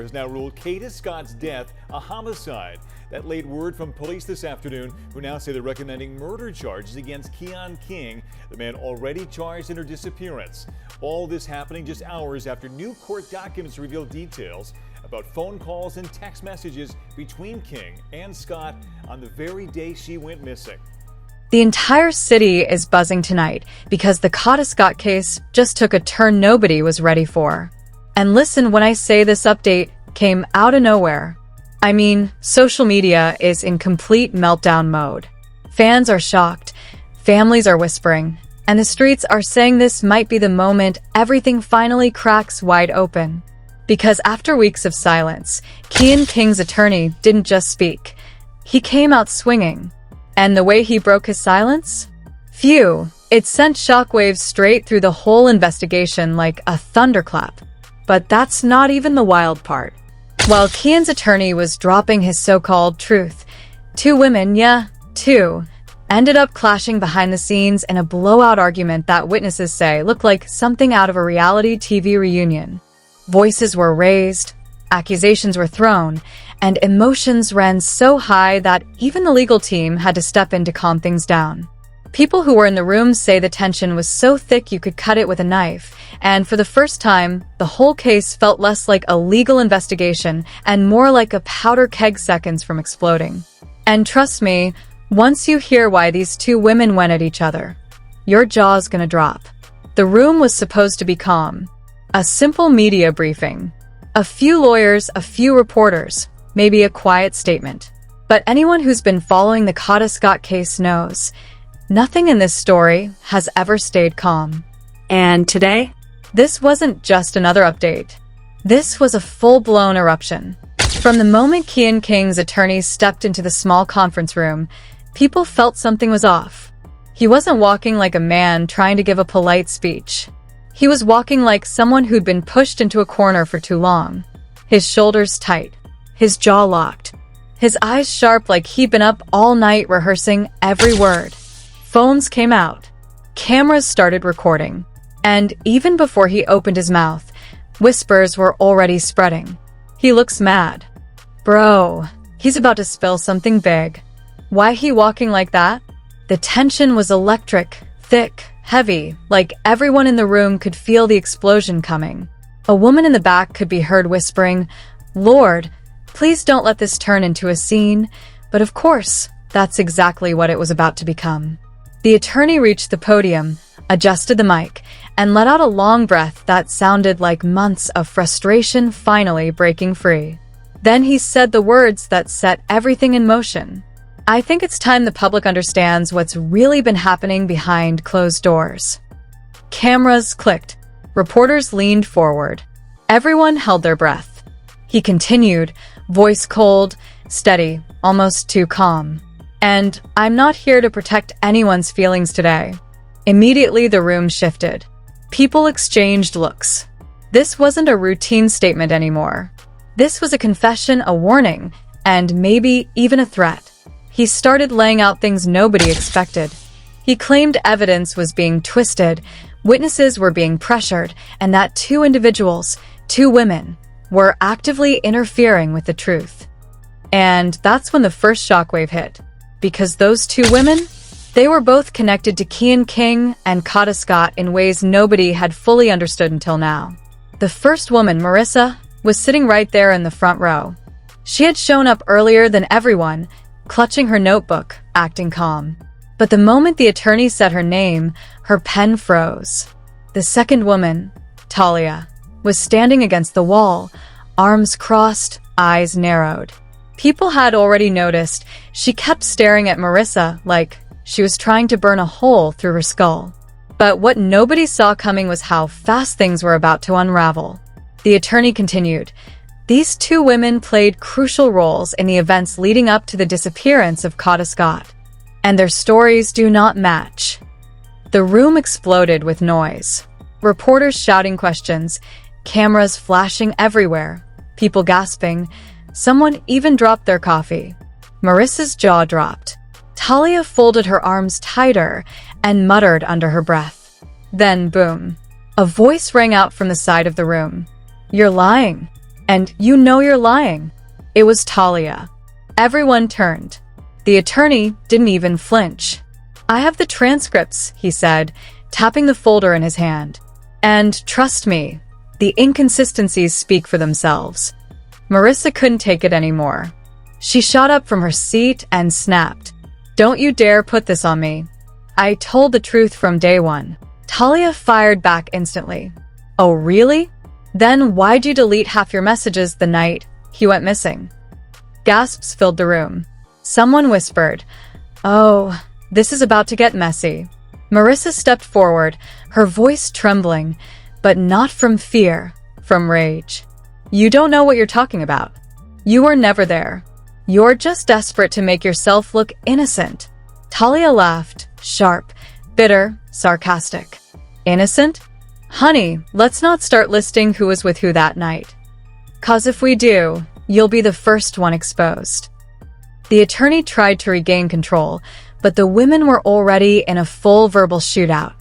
Has now ruled Kada Scott's death a homicide. That laid word from police this afternoon, who now say they're recommending murder charges against Keon King, the man already charged in her disappearance. All this happening just hours after new court documents reveal details about phone calls and text messages between King and Scott on the very day she went missing. The entire city is buzzing tonight because the Kada Scott case just took a turn nobody was ready for. And listen when I say this update came out of nowhere. I mean, social media is in complete meltdown mode. Fans are shocked, families are whispering, and the streets are saying this might be the moment everything finally cracks wide open. Because after weeks of silence, Keon King's attorney didn't just speak. He came out swinging. And the way he broke his silence? Phew, it sent shockwaves straight through the whole investigation like a thunderclap. But that's not even the wild part. While Keon's attorney was dropping his so-called truth, two women, ended up clashing behind the scenes in a blowout argument that witnesses say looked like something out of a reality TV reunion. Voices were raised, accusations were thrown, and emotions ran so high that even the legal team had to step in to calm things down. People who were in the room say the tension was so thick you could cut it with a knife, and for the first time, the whole case felt less like a legal investigation and more like a powder keg seconds from exploding. And trust me, once you hear why these two women went at each other, your jaw's gonna drop. The room was supposed to be calm. A simple media briefing. A few lawyers, a few reporters, maybe a quiet statement. But anyone who's been following the Kada Scott case knows nothing in this story has ever stayed calm. And today, this wasn't just another update. This was a full-blown eruption. From the moment Keon King's attorney stepped into the small conference room, people felt something was off. He wasn't walking like a man trying to give a polite speech. He was walking like someone who'd been pushed into a corner for too long. His shoulders tight, his jaw locked, his eyes sharp like he'd been up all night rehearsing every word. Phones came out. Cameras started recording. And even before he opened his mouth, whispers were already spreading. He looks mad. Bro, he's about to spill something big. Why he walking like that? The tension was electric, thick, heavy, like everyone in the room could feel the explosion coming. A woman in the back could be heard whispering, "Lord, please don't let this turn into a scene." But of course, that's exactly what it was about to become. The attorney reached the podium, adjusted the mic, and let out a long breath that sounded like months of frustration finally breaking free. Then he said the words that set everything in motion. I think it's time the public understands what's really been happening behind closed doors. Cameras clicked. Reporters leaned forward. Everyone held their breath. He continued, voice cold, steady, almost too calm. And I'm not here to protect anyone's feelings today. Immediately, the room shifted. People exchanged looks. This wasn't a routine statement anymore. This was a confession, a warning, and maybe even a threat. He started laying out things nobody expected. He claimed evidence was being twisted, witnesses were being pressured, and that two individuals, two women, were actively interfering with the truth. And that's when the first shockwave hit. Because those two women, they were both connected to Keon King and Kada Scott in ways nobody had fully understood until now. The first woman, Marissa, was sitting right there in the front row. She had shown up earlier than everyone, clutching her notebook, acting calm. But the moment the attorney said her name, her pen froze. The second woman, Talia, was standing against the wall, arms crossed, eyes narrowed. People had already noticed she kept staring at Marissa like she was trying to burn a hole through her skull. But what nobody saw coming was how fast things were about to unravel. The attorney continued, "These two women played crucial roles in the events leading up to the disappearance of Kada Scott, and their stories do not match." The room exploded with noise. Reporters shouting questions, cameras flashing everywhere, people gasping. Someone even dropped their coffee. Marissa's jaw dropped. Talia folded her arms tighter and muttered under her breath. Then, boom. A voice rang out from the side of the room. "You're lying." And you know you're lying. It was Talia. Everyone turned. The attorney didn't even flinch. I have the transcripts, he said, tapping the folder in his hand. And trust me, the inconsistencies speak for themselves. Marissa couldn't take it anymore. She shot up from her seat and snapped. Don't you dare put this on me. I told the truth from day one. Talia fired back instantly. Oh, really? Then why'd you delete half your messages the night he went missing? Gasps filled the room. Someone whispered, "Oh, this is about to get messy." Marissa stepped forward, her voice trembling, but not from fear, from rage. You don't know what you're talking about. You were never there. You're just desperate to make yourself look innocent. Talia laughed, sharp, bitter, sarcastic. Innocent? Honey, let's not start listing who was with who that night. 'Cause if we do, you'll be the first one exposed. The attorney tried to regain control, but the women were already in a full verbal shootout.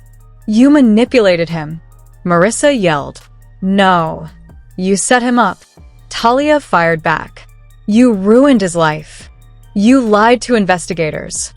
You manipulated him. Marissa yelled. No. You set him up. Talia fired back. You ruined his life. You lied to investigators.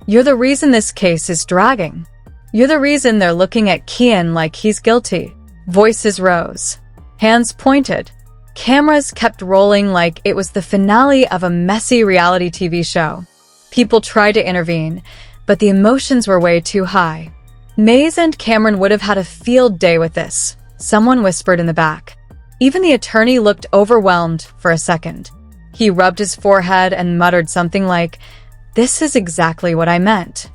You're the reason this case is dragging. You're the reason they're looking at Keon like he's guilty. Voices rose. Hands pointed. Cameras kept rolling like it was the finale of a messy reality TV show. People tried to intervene, but the emotions were way too high. Maze and Cameron would have had a field day with this, someone whispered in the back. Even the attorney looked overwhelmed for a second. He rubbed his forehead and muttered something like, "This is exactly what I meant."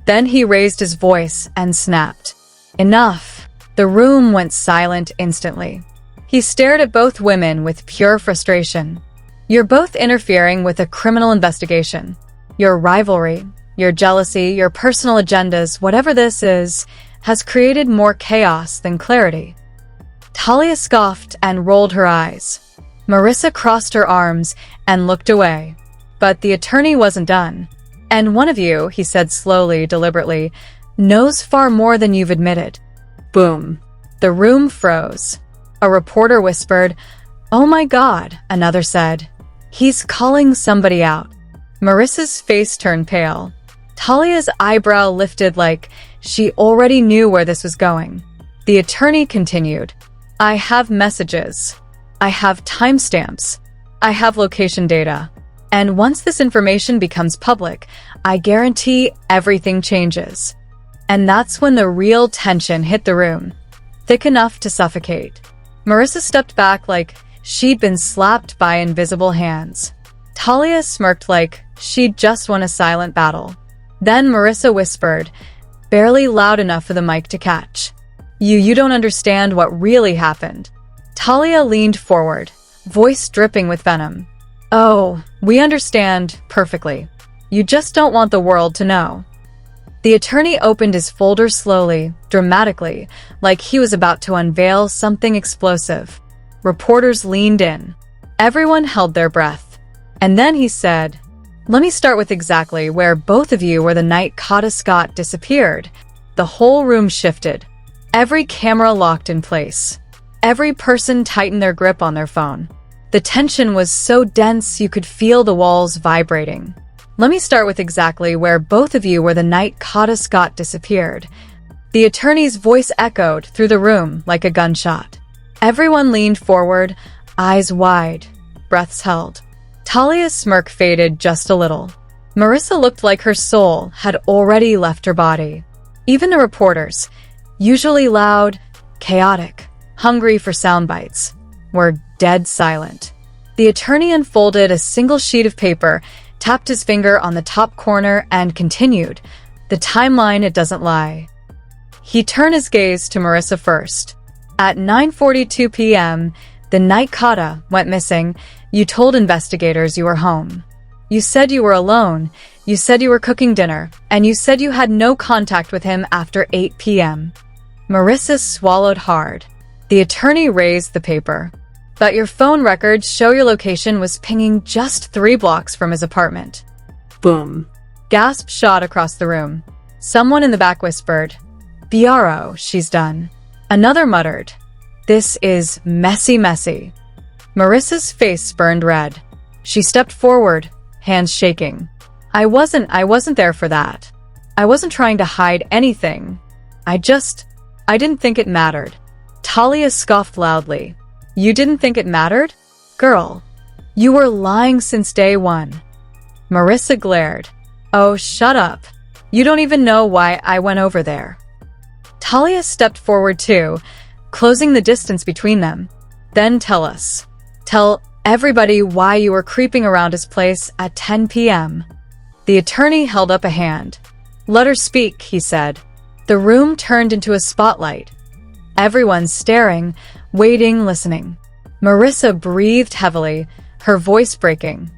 Then he raised his voice and snapped. Enough. The room went silent instantly. He stared at both women with pure frustration. You're both interfering with a criminal investigation. Your rivalry, your jealousy, your personal agendas, whatever this is, has created more chaos than clarity. Talia scoffed and rolled her eyes. Marissa crossed her arms and looked away. But the attorney wasn't done. And one of you, he said slowly, deliberately, knows far more than you've admitted. Boom. The room froze. A reporter whispered, "Oh my God," another said. "He's calling somebody out." Marissa's face turned pale. Talia's eyebrow lifted like she already knew where this was going. The attorney continued, "I have messages. I have timestamps. I have location data. And once this information becomes public, I guarantee everything changes." And that's when the real tension hit the room, thick enough to suffocate. Marissa stepped back like she'd been slapped by invisible hands. Talia smirked like she'd just won a silent battle. Then Marissa whispered, barely loud enough for the mic to catch. You don't understand what really happened." Talia leaned forward, voice dripping with venom. "Oh, we understand perfectly. You just don't want the world to know." The attorney opened his folder slowly, dramatically, like he was about to unveil something explosive. Reporters leaned in. Everyone held their breath. And then he said, "Let me start with exactly where both of you were the night Kada Scott disappeared." The whole room shifted. Every camera locked in place. Every person tightened their grip on their phone. The tension was so dense you could feel the walls vibrating. "Let me start with exactly where both of you were the night Kada Scott disappeared." The attorney's voice echoed through the room like a gunshot. Everyone leaned forward, eyes wide, breaths held. Talia's smirk faded just a little. Marissa looked like her soul had already left her body. Even the reporters, usually loud, chaotic, hungry for sound bites, were dead silent. The attorney unfolded a single sheet of paper, tapped his finger on the top corner, and continued, "The timeline, it doesn't lie." He turned his gaze to Marissa first. At 9:42 p.m., the night Kada went missing, you told investigators you were home. You said you were alone, you said you were cooking dinner, and you said you had no contact with him after 8 p.m. Marissa swallowed hard. The attorney raised the paper. "But your phone records show your location was pinging just 3 blocks from his apartment." Boom. Gasp shot across the room. Someone in the back whispered, "Biaro, she's done." Another muttered, "This is messy, messy." Marissa's face burned red. She stepped forward, hands shaking. I wasn't there for that. I wasn't trying to hide anything. I didn't think it mattered. Talia scoffed loudly. You didn't think it mattered? Girl, you were lying since day one. Marissa glared. Oh, shut up. You don't even know why I went over there. Talia stepped forward too, closing the distance between them. Then tell everybody why you were creeping around his place at 10 p.m. The attorney held up a hand. Let her speak, he said. The room turned into a spotlight. Everyone staring, waiting, listening. Marissa breathed heavily, her voice breaking.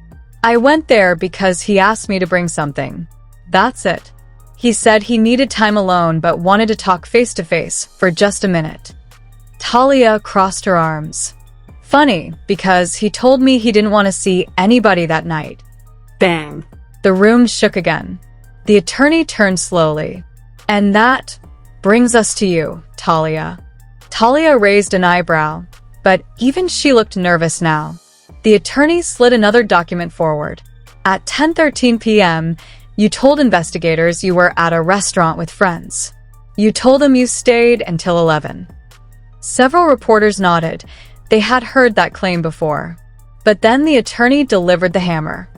I went there because he asked me to bring something. That's it. He said he needed time alone but wanted to talk face to face for just a minute. Talia crossed her arms. Funny, because he told me he didn't want to see anybody that night. Bang! The room shook again. The attorney turned slowly. And that brings us to you, Talia. Talia raised an eyebrow, but even she looked nervous now. The attorney slid another document forward. At 10:13 p.m., you told investigators you were at a restaurant with friends. You told them you stayed until 11. Several reporters nodded. They had heard that claim before. But then the attorney delivered the hammer.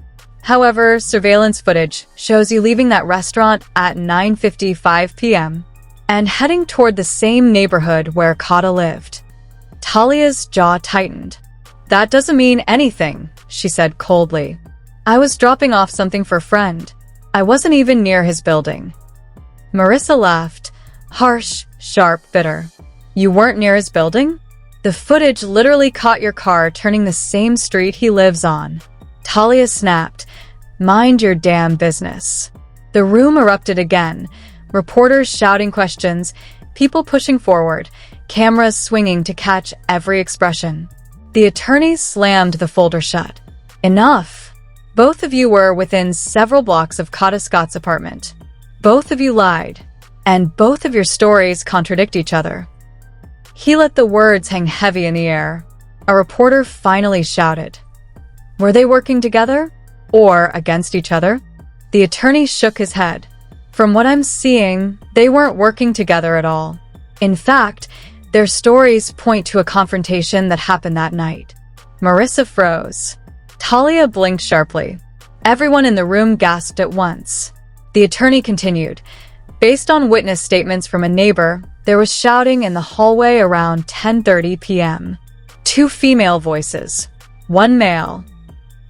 However, surveillance footage shows you leaving that restaurant at 9:55 p.m. and heading toward the same neighborhood where Kada lived. Talia's jaw tightened. That doesn't mean anything, she said coldly. I was dropping off something for a friend. I wasn't even near his building. Marissa laughed, harsh, sharp, bitter. You weren't near his building? The footage literally caught your car turning the same street he lives on. Talia snapped, mind your damn business. The room erupted again, reporters shouting questions, people pushing forward, cameras swinging to catch every expression. The attorney slammed the folder shut. Enough. Both of you were within several blocks of Kada Scott's apartment. Both of you lied, and both of your stories contradict each other. He let the words hang heavy in the air. A reporter finally shouted. Were they working together? Or against each other? The attorney shook his head. From what I'm seeing, they weren't working together at all. In fact, their stories point to a confrontation that happened that night. Marissa froze. Talia blinked sharply. Everyone in the room gasped at once. The attorney continued. Based on witness statements from a neighbor, there was shouting in the hallway around 10:30 p.m. 2 female voices, 1 male.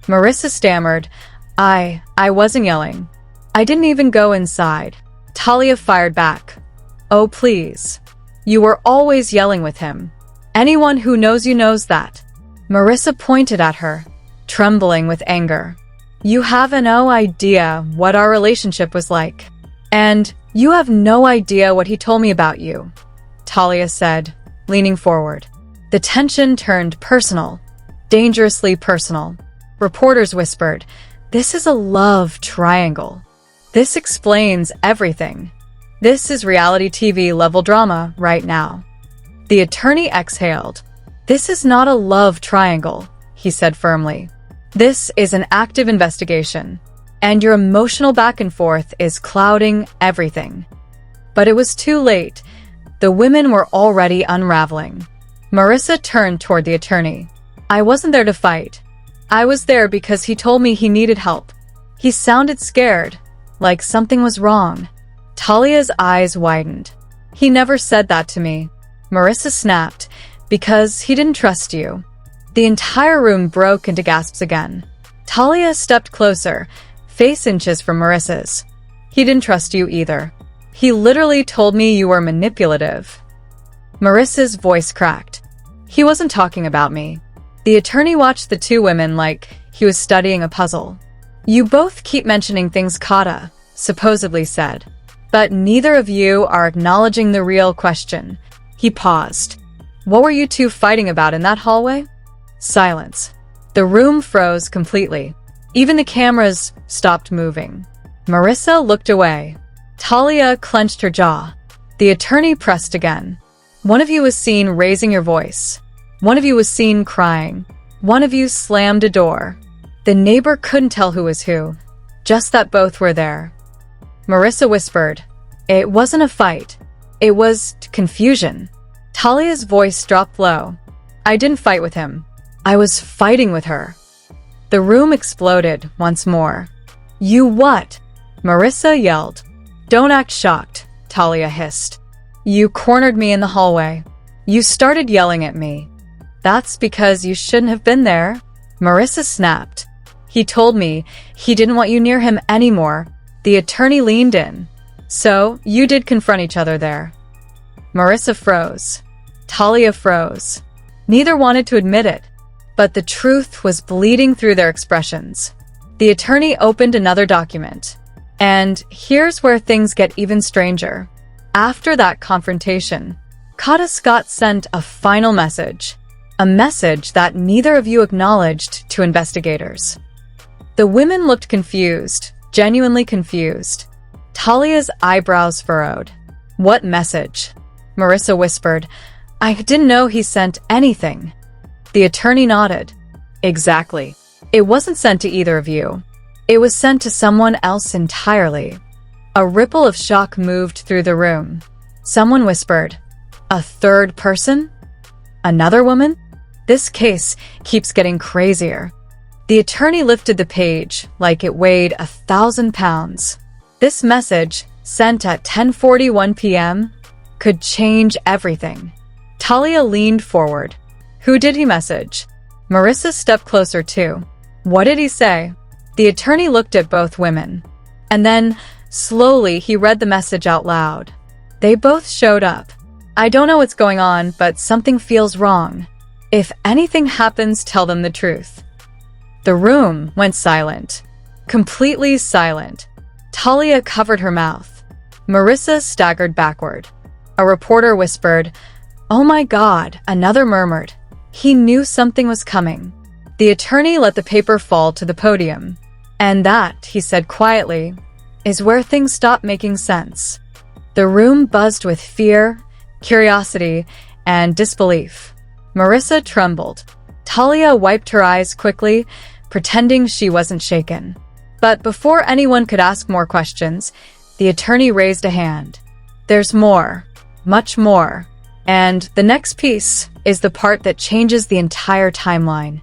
Marissa stammered, I wasn't yelling. I didn't even go inside. Talia fired back. Oh, please. You were always yelling with him. Anyone who knows you knows that. Marissa pointed at her, trembling with anger. You have no idea what our relationship was like. And you have no idea what he told me about you, Talia said, leaning forward. The tension turned personal, dangerously personal. Reporters whispered, this is a love triangle. This explains everything. This is reality TV level drama right now. The attorney exhaled. This is not a love triangle, he said firmly. This is an active investigation, and your emotional back and forth is clouding everything. But it was too late. The women were already unraveling. Marissa turned toward the attorney. I wasn't there to fight. I was there because he told me he needed help. He sounded scared, like something was wrong. Talia's eyes widened. He never said that to me. Marissa snapped, because he didn't trust you. The entire room broke into gasps again. Talia stepped closer, face inches from Marissa's. He didn't trust you either. He literally told me you were manipulative. Marissa's voice cracked. He wasn't talking about me. The attorney watched the two women like he was studying a puzzle. You both keep mentioning things Kada supposedly said, but neither of you are acknowledging the real question. He paused. What were you two fighting about in that hallway? Silence. The room froze completely. Even the cameras stopped moving. Marissa looked away. Talia clenched her jaw. The attorney pressed again. One of you was seen raising your voice. One of you was seen crying. One of you slammed a door. The neighbor couldn't tell who was who, just that both were there. Marissa whispered, "It wasn't a fight. It was confusion." Talia's voice dropped low. "I didn't fight with him. I was fighting with her." The room exploded once more. "You what?" Marissa yelled. "Don't act shocked," Talia hissed. "You cornered me in the hallway. You started yelling at me." "That's because you shouldn't have been there," Marissa snapped. "He told me he didn't want you near him anymore." The attorney leaned in. "So, you did confront each other there." Marissa froze. Talia froze. Neither wanted to admit it, but the truth was bleeding through their expressions. The attorney opened another document. And here's where things get even stranger. After that confrontation, Kada Scott sent a final message. A message that neither of you acknowledged to investigators. The women looked confused, genuinely confused. Talia's eyebrows furrowed. "What message?" Marissa whispered. "I didn't know he sent anything." The attorney nodded. "Exactly. It wasn't sent to either of you. It was sent to someone else entirely." A ripple of shock moved through the room. Someone whispered, "A third person? Another woman?" This case keeps getting crazier. The attorney lifted the page like it weighed 1,000 pounds. This message, sent at 10:41 p.m., could change everything. Talia leaned forward. "Who did he message?" Marissa stepped closer too. "What did he say?" The attorney looked at both women. And then, slowly, he read the message out loud. They both showed up. "I don't know what's going on, but something feels wrong. If anything happens, tell them the truth." The room went silent. Completely silent. Talia covered her mouth. Marissa staggered backward. A reporter whispered, "Oh my God," another murmured. He knew something was coming. The attorney let the paper fall to the podium. "And that," he said quietly, "is where things stop making sense." The room buzzed with fear, curiosity, and disbelief. Marissa trembled. Talia wiped her eyes quickly, pretending she wasn't shaken. But before anyone could ask more questions, the attorney raised a hand. "There's more. Much more. And the next piece is the part that changes the entire timeline."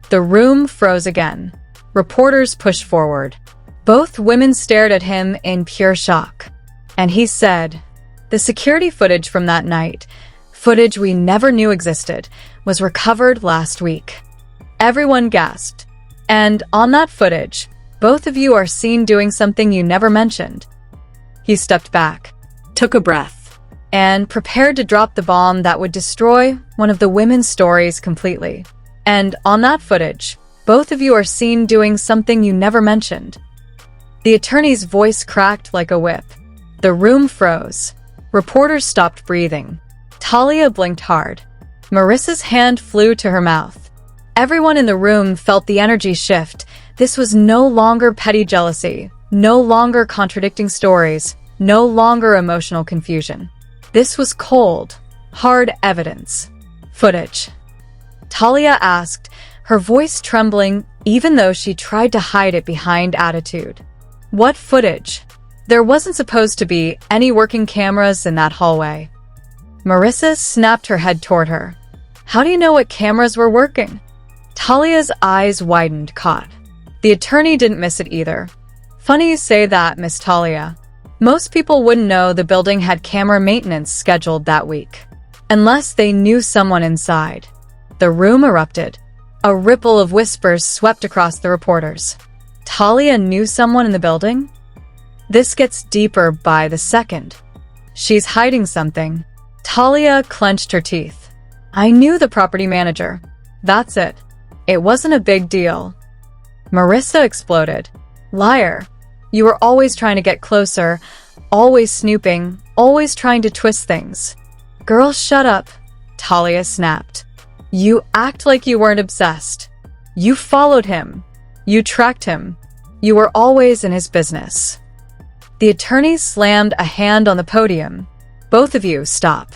The room froze again. Reporters pushed forward. Both women stared at him in pure shock. And he said, "The security footage from that night, footage we never knew existed, was recovered last week." Everyone gasped. "And on that footage, both of you are seen doing something you never mentioned." He stepped back, took a breath, and prepared to drop the bomb that would destroy one of the women's stories completely. "And on that footage, both of you are seen doing something you never mentioned." The attorney's voice cracked like a whip. The room froze. Reporters stopped breathing. Talia blinked hard. Marissa's hand flew to her mouth. Everyone in the room felt the energy shift. This was no longer petty jealousy, no longer contradicting stories, no longer emotional confusion. This was cold, hard evidence. "Footage?" Talia asked, her voice trembling even though she tried to hide it behind attitude. "What footage?" There wasn't supposed to be any working cameras in that hallway. Marissa snapped her head toward her. "How do you know what cameras were working?" Talia's eyes widened, caught. The attorney didn't miss it either. "Funny you say that, Miss Talia. Most people wouldn't know the building had camera maintenance scheduled that week, unless they knew someone inside." The room erupted. A ripple of whispers swept across the reporters. Talia knew someone in the building? This gets deeper by the second. She's hiding something. Talia clenched her teeth. "I knew the property manager. That's it. It wasn't a big deal." Marissa exploded. "Liar. You were always trying to get closer, always snooping, always trying to twist things." "Girl, shut up," Talia snapped. "You act like you weren't obsessed. You followed him. You tracked him. You were always in his business." The attorney slammed a hand on the podium. "Both of you, stop."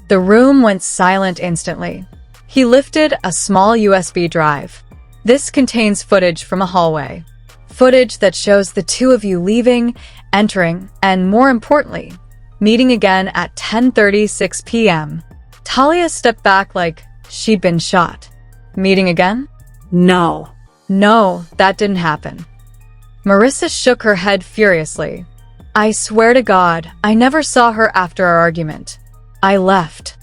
The room went silent instantly. He lifted a small USB drive. This contains footage from a hallway. Footage that shows the two of you leaving, entering, and more importantly, meeting again at 10:36 p.m. Talia stepped back like she'd been shot. Meeting again? No. No, that didn't happen. Marissa shook her head furiously. I swear to God, I never saw her after our argument. I left.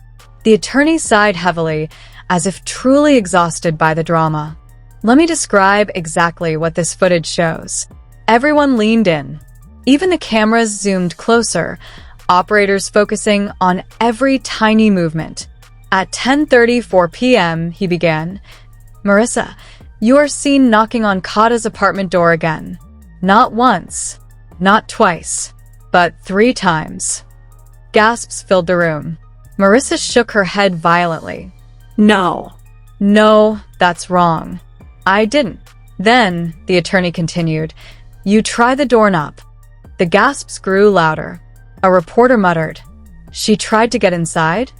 The attorney sighed heavily, as if truly exhausted by the drama. Let me describe exactly what this footage shows. Everyone leaned in. Even the cameras zoomed closer, operators focusing on every tiny movement. At 10:34 p.m., he began. Marissa, you are seen knocking on Kada's apartment door again. Not once, not twice, but 3 times. Gasps filled the room. Marissa shook her head violently. No. No, that's wrong. I didn't. Then, the attorney continued, you try the doorknob. The gasps grew louder. A reporter muttered, she tried to get inside?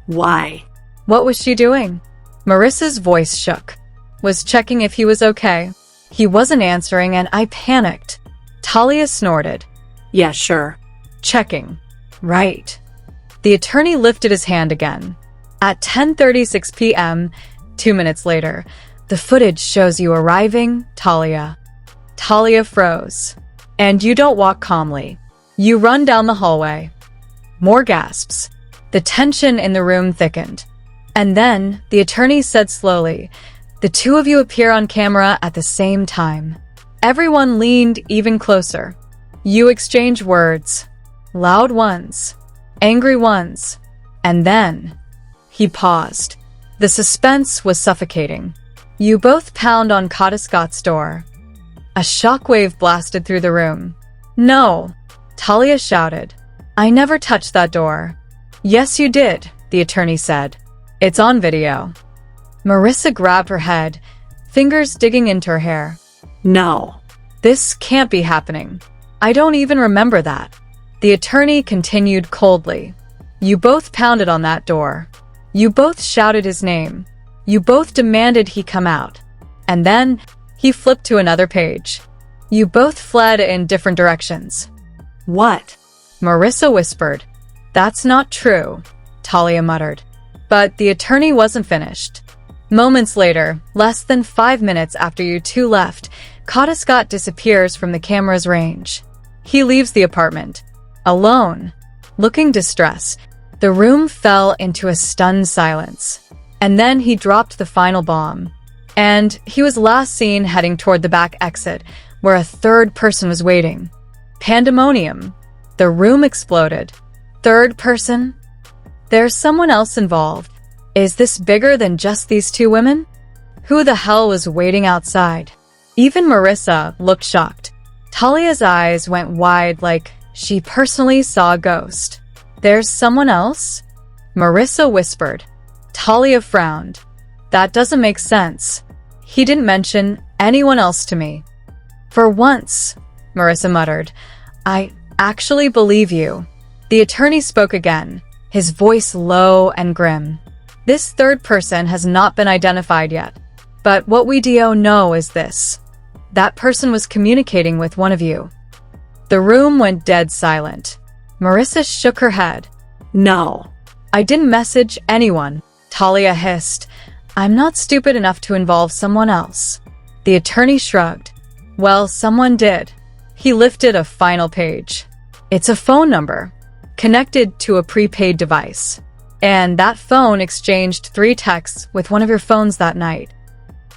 Why? What was she doing? Marissa's voice shook. Was checking if he was okay. He wasn't answering and I panicked. Talia snorted. Yeah, sure. Checking. Right. The attorney lifted his hand again. At 10:36 p.m., 2 minutes later, the footage shows you arriving, Talia. Talia froze. And you don't walk calmly. You run down the hallway. More gasps. The tension in the room thickened. And then, the attorney said slowly, the two of you appear on camera at the same time. Everyone leaned even closer. You exchange words. Loud ones. Angry ones. And then, he paused. The suspense was suffocating. You both pound on Kada Scott's door. A shockwave blasted through the room. No, Talia shouted. I never touched that door. Yes, you did, the attorney said. It's on video. Marissa grabbed her head, fingers digging into her hair. No. This can't be happening. I don't even remember that. The attorney continued coldly. You both pounded on that door. You both shouted his name. You both demanded he come out. And then, he flipped to another page. You both fled in different directions. What? Marissa whispered. That's not true, Talia muttered. But the attorney wasn't finished. Moments later, less than 5 minutes after you two left, Kada Scott disappears from the camera's range. He leaves the apartment. Alone. Looking distressed. The room fell into a stunned silence. And then he dropped the final bomb. And he was last seen heading toward the back exit, where a third person was waiting. Pandemonium. The room exploded. Third person? There's someone else involved. Is this bigger than just these two women? Who the hell was waiting outside? Even Marissa looked shocked. Talia's eyes went wide like she personally saw a ghost. There's someone else? Marissa whispered. Talia frowned. That doesn't make sense. He didn't mention anyone else to me. For once, Marissa muttered, I actually believe you. The attorney spoke again, his voice low and grim. This third person has not been identified yet, but what we do know is this. That person was communicating with one of you. The room went dead silent. Marissa shook her head. No. I didn't message anyone, Talia hissed. I'm not stupid enough to involve someone else. The attorney shrugged. Well, someone did. He lifted a final page. It's a phone number, connected to a prepaid device. And that phone exchanged 3 texts with one of your phones that night.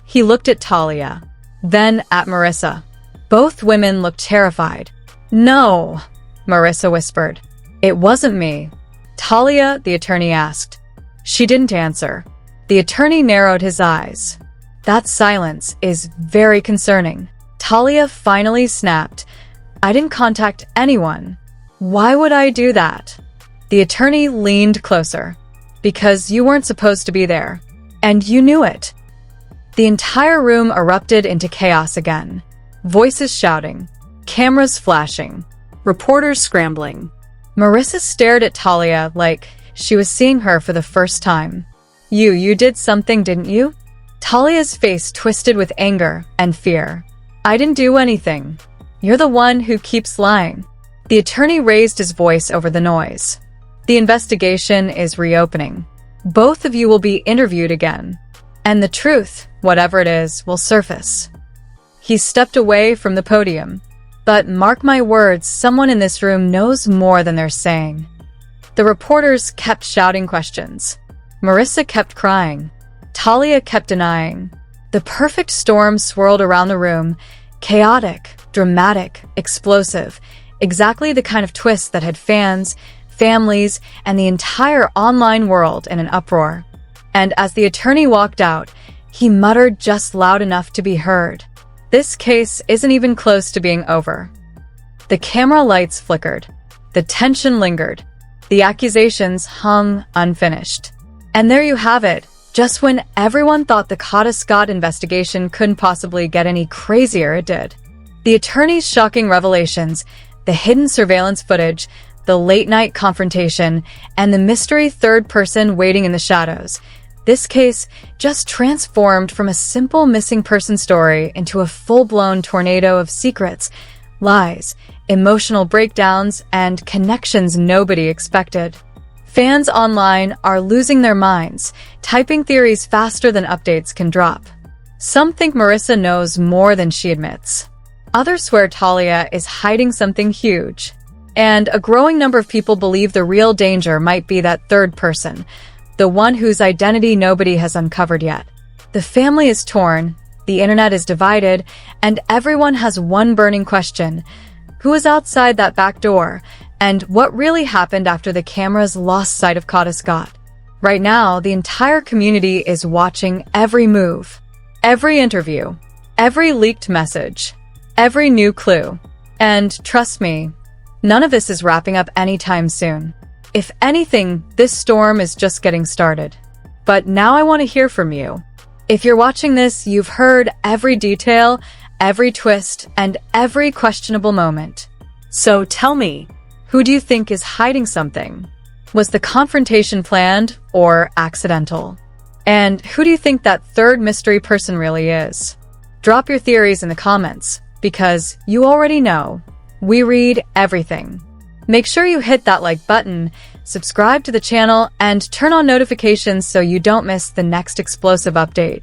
He looked at Talia, then at Marissa. Both women looked terrified. No, Marissa whispered. It wasn't me. Talia, the attorney asked. She didn't answer. The attorney narrowed his eyes. That silence is very concerning. Talia finally snapped. I didn't contact anyone. Why would I do that? The attorney leaned closer. Because you weren't supposed to be there. And you knew it. The entire room erupted into chaos again. Voices shouting. Cameras flashing. Reporters scrambling. Marissa stared at Talia like she was seeing her for the first time. You did something, didn't you? Talia's face twisted with anger and fear. I didn't do anything. You're the one who keeps lying. The attorney raised his voice over the noise. The investigation is reopening. Both of you will be interviewed again. And the truth, whatever it is, will surface. He stepped away from the podium. But mark my words, someone in this room knows more than they're saying. The reporters kept shouting questions. Marissa kept crying. Talia kept denying. The perfect storm swirled around the room, chaotic, dramatic, explosive, exactly the kind of twist that had fans, families, and the entire online world in an uproar. And as the attorney walked out, he muttered just loud enough to be heard. This case isn't even close to being over. The camera lights flickered. The tension lingered. The accusations hung unfinished. And there you have it. Just when everyone thought the Kada Scott investigation couldn't possibly get any crazier, it did. The attorney's shocking revelations, the hidden surveillance footage, the late-night confrontation, and the mystery third person waiting in the shadows. This case just transformed from a simple missing person story into a full-blown tornado of secrets, lies, emotional breakdowns, and connections nobody expected. Fans online are losing their minds, typing theories faster than updates can drop. Some think Marissa knows more than she admits. Others swear Talia is hiding something huge. And a growing number of people believe the real danger might be that third person, the one whose identity nobody has uncovered yet. The family is torn, the internet is divided, and everyone has one burning question. Who is outside that back door? And what really happened after the cameras lost sight of Kada Scott? Right now, the entire community is watching every move, every interview, every leaked message, every new clue. And trust me, none of this is wrapping up anytime soon. If anything, this storm is just getting started. But now I want to hear from you. If you're watching this, you've heard every detail, every twist, and every questionable moment. So tell me, who do you think is hiding something? Was the confrontation planned or accidental? And who do you think that third mystery person really is? Drop your theories in the comments, because you already know, we read everything. Make sure you hit that like button, subscribe to the channel, and turn on notifications so you don't miss the next explosive update.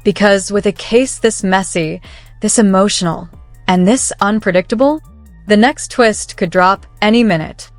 Because with a case this messy, this emotional, and this unpredictable, the next twist could drop any minute.